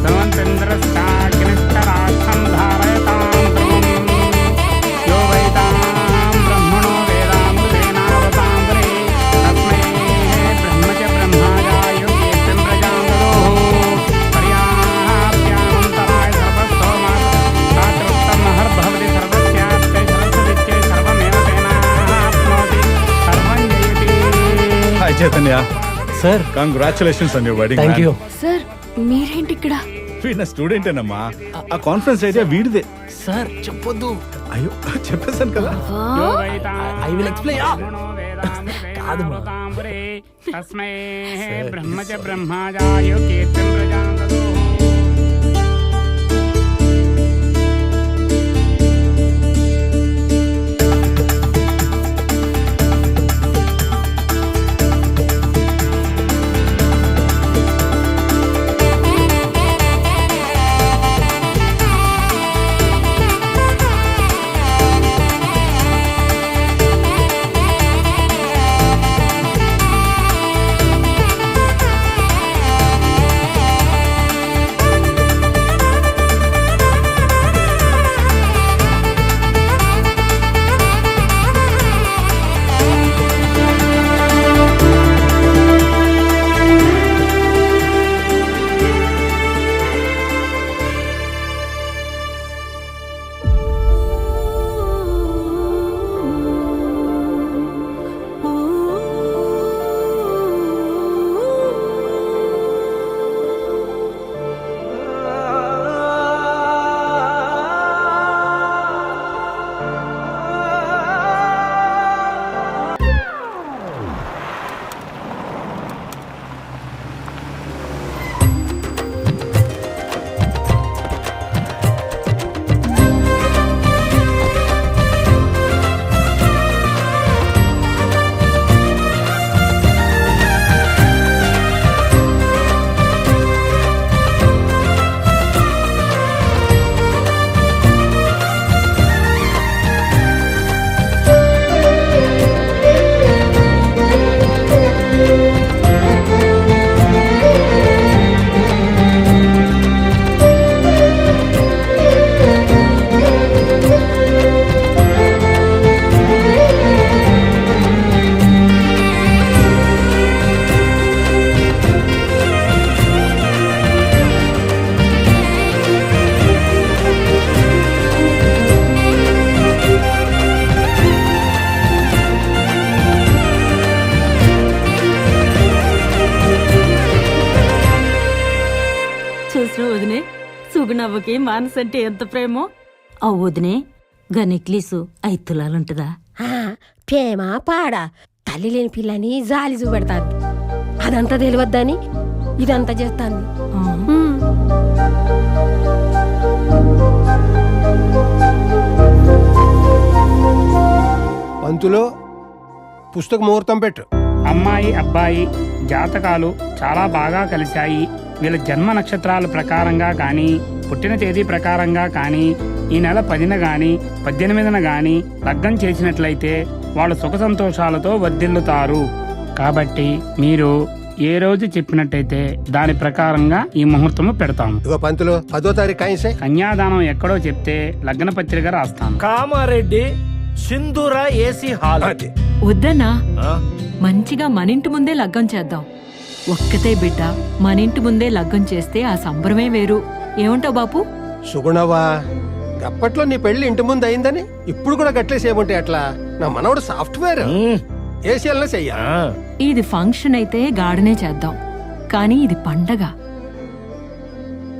ధన్వంతరింద్రశ్చాగ్నిష్టరాక్షం ధారయతాం ధ్రువం యో వైతాం బ్రహ్మణో వేదామృతేనావతాంబరే తస్మై బ్రహ్మ చ బ్రహ్మాజాయ కీర్తిం ప్రజాం దదోః పర్యాప్యానంతరాయ సర్వస్తోమా రాత్రుత్తమహర్భవతి సర్వస్యాప్తే సరస్వతిచ్చే సర్వమేవ తేనాప్నోతి సర్వం జయతి. Hi Chaitanya. Sir congratulations on your wedding. Thank you. Sir మీరేంటి ఇక్కడ? వీడు స్టూడెంటేనమ్మా. ఆ కాన్ఫరెన్స్ ఐడియా వీడిదే. సార్ చెప్పొద్దు. అయ్యో చెప్పేశాను కదా. యో వైతాం I will explain. బ్రహ్మణో కాదు మా. వేదామృతేనావతాంబరే తస్మై బ్రహ్మ చ బ్రహ్మాజాయ కీర్తిం ప్రజాం దదోః. చూసిన వదినే సుగుణవ్వకి మానస్ అంటే ఎంత ప్రేమో. ఆ వదినే గా నెక్లీసు 5 తులాలుంటదా? ప్రేమ పాడ తల్లి లేని పిల్లని జాలి చూపెడతాను. అదంతా తెలియద్దని ఇదంతా చేస్తాను. పంతులో పుస్తక ముహూర్తం పెట్టు. అమ్మాయి అబ్బాయి జాతకాలు చాలా బాగా కలిశాయి. వీళ్ళ జన్మ నక్షత్రాల ప్రకారంగా కానీ పుట్టిన తేదీ ప్రకారంగా కానీ ఈ నెల 10న కానీ 18న కానీ లగ్నం చేసినట్లయితే వాళ్ళు సుఖ సంతోషాలతో వర్ధిల్లుతారు. కాబట్టి మీరు ఏ రోజు చెప్పినట్టయితే దాని ప్రకారంగా ఈ ముహూర్తము పెడతాము. ఇగో పంతులు 10వ తారీఖు కాయిసే. కన్యాదానం ఎక్కడో చెప్తే లగ్న పత్రిక రాస్తాను. కామారెడ్డి సింధూర ఏసీ హాల్. వద్దన్నా, మంచిగా మనింటి ముందే లగ్గం చేద్దాం. ఒక్కతే బిడ్డ మనింటి ముందే లగ్గం చేస్తే ఆ సంబరమే వేరు. ఏమంటావు బాపు? సుగుణవా, అప్పట్లో నీ పెళ్లి ఇంటి ముందు అయిందని ఇప్పుడు కూడా గట్లేసేయమంటే అట్లా? నా మనవడు సాఫ్ట్వేర్ ఏసీఎల్నే చెయ్యా. ఇది ఫంక్షన్ అయితే గాడనే చేద్దాం, కానీ ఇది పండగ.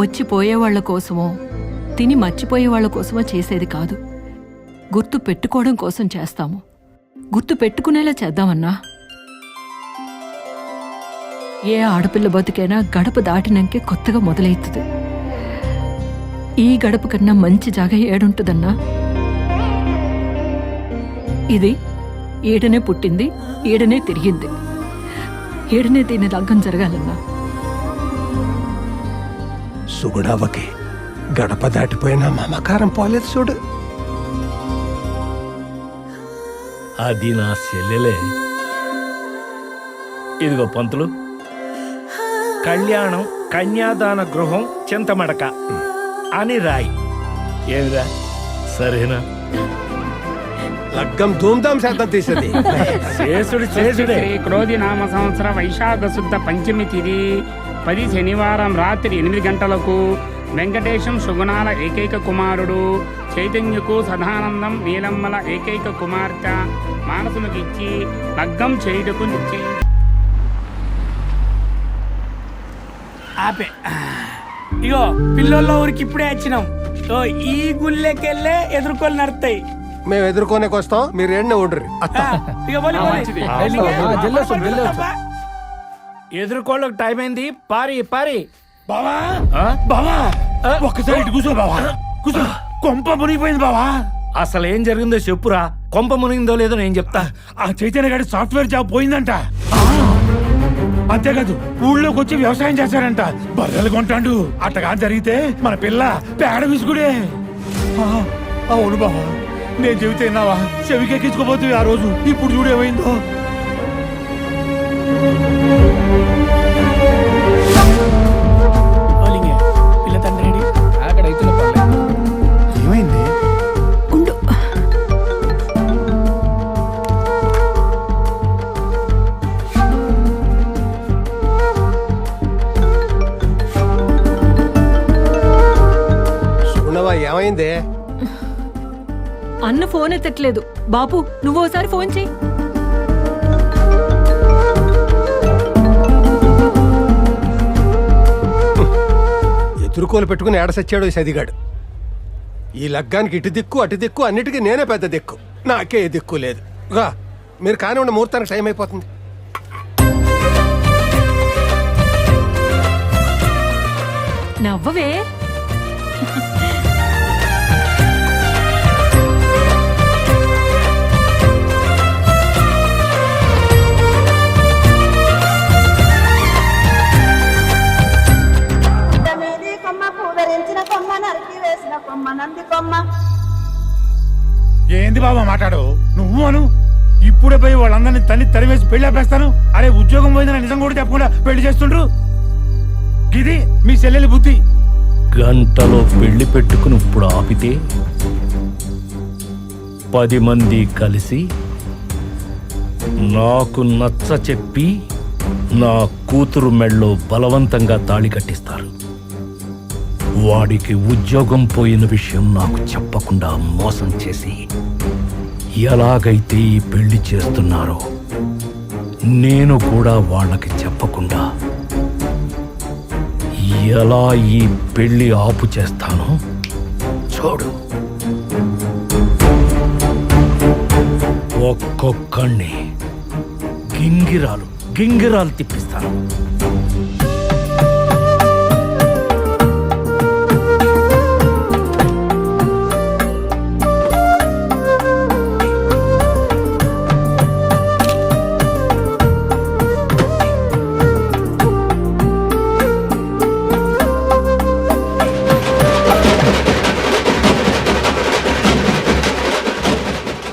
వచ్చిపోయేవాళ్ల కోసమో తిని మర్చిపోయే వాళ్ళ కోసమో చేసేది కాదు. గుర్తు పెట్టుకోవడం కోసం చేస్తాము. గుర్తు పెట్టుకునేలా చేద్దామన్నా. ఏ ఆడపిల్ల బతుకైనా గడప దాటినాకే కొత్తగా మొదలవుతుంది. ఈ గడప కన్నా మంచి జాగ ఏడుంటుందన్నా? ఇది ఈడనే పుట్టింది, ఈడనే తిరిగింది, ఈడనే దీని లగ్గం జరగాలన్నా. సుగుణావకి గడప దాటిపోయినా మమకారం పోలేదు చూడు. అది నా చెల్లెలే. ఇదిగో పంతులు, కళ్యాణం కన్యాదాన గృహం చింతమడక అని రాయి. ఏమిరా సరేనా? లగ్గం ధూమ్ధాం శాతం తీసేది. చేసుడు చేసుడే. శ్రీ క్రోధి నామ సంవత్సర వైశాఖ శుద్ధ పంచమి తిథి 10 శనివారం రాత్రి 8 గంటలకు వెంకటేశం సుగుణాల ఏకైక కుమారుడు చైతన్యకు సదానందం నీలమ్మల ఏకైక కుమార్తె మానసునికి ఇచ్చి లగ్గం చేయుటకు నిశ్చయించి ఆపే. ఇగో పిల్లల ఊరికి ఇప్పుడే వచ్చినాం. ఓ ఈ గుళ్ళెకెళ్ళే ఎదుర్కొని నడతాయి. మేము ఎదుర్కొనేకి వస్తాం, మీరు ఏడనే ఉండ్రి. ఇక పోనీ, పోనీ. ఎదుర్కోళ్ళకి టైం అయింది. పారి పారి. బావా ఆ? బావా ఒక్కసారి ఇటు కూర్చో బావా, కూర్చో. కొంప మునిగిపోయింది బావా. అసలు ఏం జరిగిందో చెప్పురా. కొంప మునిగిందో లేదో నేను చెప్తా. ఆ చైతన్య గారి సాఫ్ట్వేర్ జాబ్ పోయిందంట. అంతేకాదు ఊళ్ళోకి వచ్చి వ్యవసాయం చేశారంట. బర్రెలు కొంటాడు. అట్టగా జరిగితే మన పిల్ల పేడ విసుగుడే. అవును బావా, నేను చెబితే విన్నావా? చెవికెక్కించుకోబోతుంది ఆ రోజు. ఇప్పుడు చూడేమైందో. ఓలింగే, పిల్ల తండ్రి రెడీ? ఏమైంది? ఉండు. సుగుణవా, ఏమైంది? అన్న ఫోన్ ఎత్తట్లేదు. బాపు నువ్వు ఓసారి ఫోన్ చెయ్యి. ఎదుర్కోలు పెట్టుకుని ఏడసచ్చాడు ఈ సదిగాడు. ఈ లగ్గానికి ఇటు దిక్కు అటు దిక్కు అన్నిటికీ నేనే పెద్ద దిక్కు. నాకే ఏ దిక్కు లేదు. గా మీరు కానివ్వండి, ముహూర్తానికి టైం అయిపోతుంది. నవ్వవే. మీది కొమ్మ పూదరించిన కొమ్మ నరికి వేసిన కొమ్మ నంది కొమ్మ. ఏంది బాబా మాట్లాడు? నువ్వు అను. ఇప్పుడే పోయి వాళ్ళందరినీ తల్లి తరివేసి పెళ్లి ఆపేస్తాను. అరే ఉద్యోగం పోయిందని నిజం కూడా చెప్పకుండా పెళ్లి చేస్తుండ్రు. ఇది మీ చెల్లెలి బుద్ధి. గంటలో పెళ్లి పెట్టుకుని ఇప్పుడు ఆపితే 10 మంది కలిసి నాకు నచ్చ చెప్పి నా కూతురు మెళ్ళో బలవంతంగా తాళి కట్టిస్తారు. వాడికి ఉద్యోగం పోయిన విషయం నాకు చెప్పకుండా మోసం చేసి ఎలాగైతే ఈ పెళ్లి చేస్తున్నారో నేను కూడా వాళ్ళకి చెప్పకుండా ఎలా ఈ పెళ్లి ఆపు చేస్తానో చూడు. ఒక్కొక్కడిని గింగిరాలు తిప్పిస్తాను.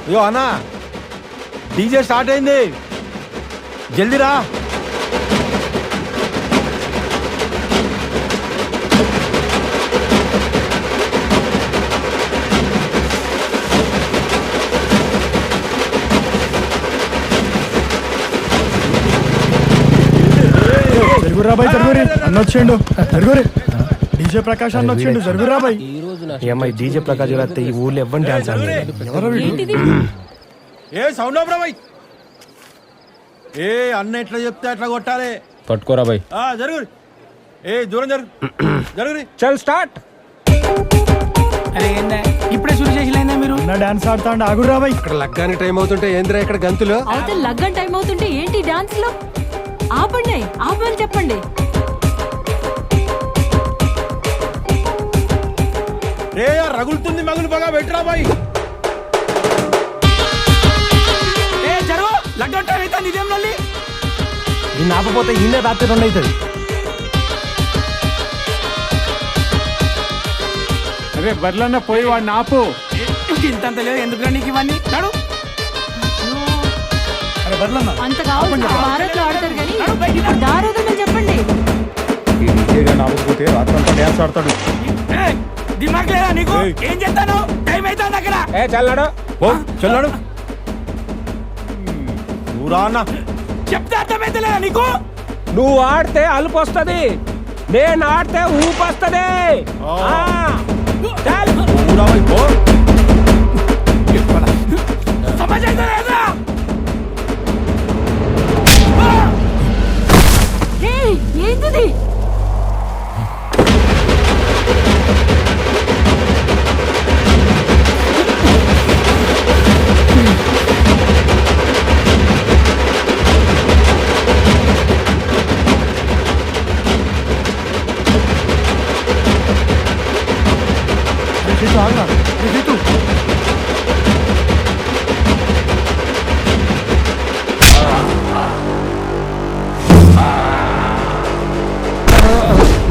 అయ్యో అన్నా, డీజే స్టార్ట్ అయింది, జల్దీ రా. జరుగురాబాయ్ జరుగురి అన్న వచ్చిండు. జరుగురి డీజే ప్రకాష్ అన్న వచ్చిండు. జరుగురాబాయ్. ఏమై డీజే ప్రకాష్ రాస్తే ఈ ఊర్లో ఎవ్వని డాన్స్ ఎవరో ఏంటిది? ఏ సౌండ్ ఆపరా. ఏ అన్న ఎట్లా చెప్తే అట్లా కొట్టాలి. పట్టుకోరా బాయ్. జరుగురి. ఏ దూరం జరుగురి. చల్ స్టార్ట్. అరే ఏందా ఇప్పుడే శురు చేసిలైందా మీరు? డాన్స్ ఆడుతా ఆగురా బాయ్. ఇక్కడ లగ్గానికి టైం అవుతుంటే ఏంద్రా ఇక్కడ గంతులు? అవతల లగ్గం టైం అవుతుంటే ఏంటి డాన్స్ లో? ఆపండి, ఆపని చెప్పండి. రే రగులుతుంది మగులు బాగా పెట్టరా బాయ్. ఏ జరుగు, లగ్గం టైం అయితే ఇదేం మళ్ళీ? దీన్ని ఆపపోతే ఈయన రాత్రి 2 అవుతుంది. అరే బర్లన్న పోయి వాడిని ఆపు. ఇంతంత లేదు ఎందుకు నీకు ఇవన్నీ? నడు. అరే బర్లన్న అంత కావాలి భారత్ లో ఆడతారు కానీ దారోదమని చెప్పండి. ఆపకపోతే రాత్రంతా డ్యాన్స్ ఆడతాడు. దిమాగ్ లేదా నీకు? ఏం చేస్తాను? టైం అవుతుంది అక్కడ. ఏ చల్లాడు పో, చల్లాడు. నువ్వు రా అన్న. చెప్తే అర్థమైతే లేదా నీకు? నువ్వు ఆడితే అలుపు వస్తుంది, నేను ఆడితే ఊపు వస్తుంది. సమజ్ అయితే లేదా? ఏంటిది?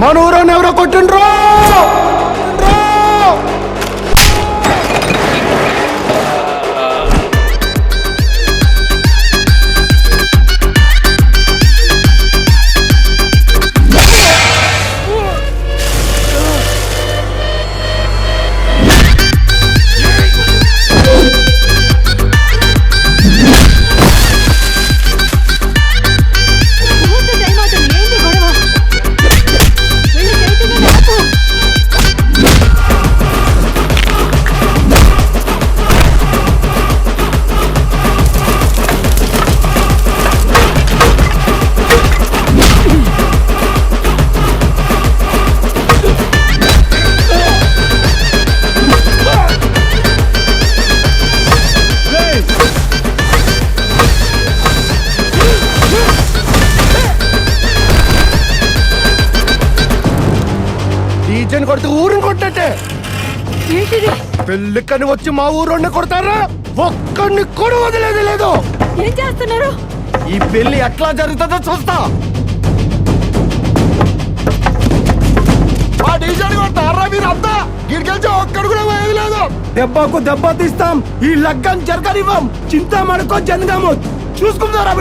మన ఊరని ఎవరో కొట్టిండ్రు. డీజేని కొడితే ఊరిని కొట్టినట్టే. పెళ్ళికని వచ్చి మా ఊరోడిని కొడతారా? ఒక్కడిని కూడా వదిలేదు లేదు. ఏం చేస్తున్నారు? ఈ పెళ్లి ఎట్లా జరుగుతుందో చూస్తా. ఆ డీజేని కొడతారా మీరు అంతా? గిడికెళ్తే ఒక్కడు కూడా వదిలేదు. దెబ్బకు దెబ్బ తీస్తాం, ఈ లగ్గం జరగనివ్వం. చింత మడుకో జనగాము చూసుకుంటారా?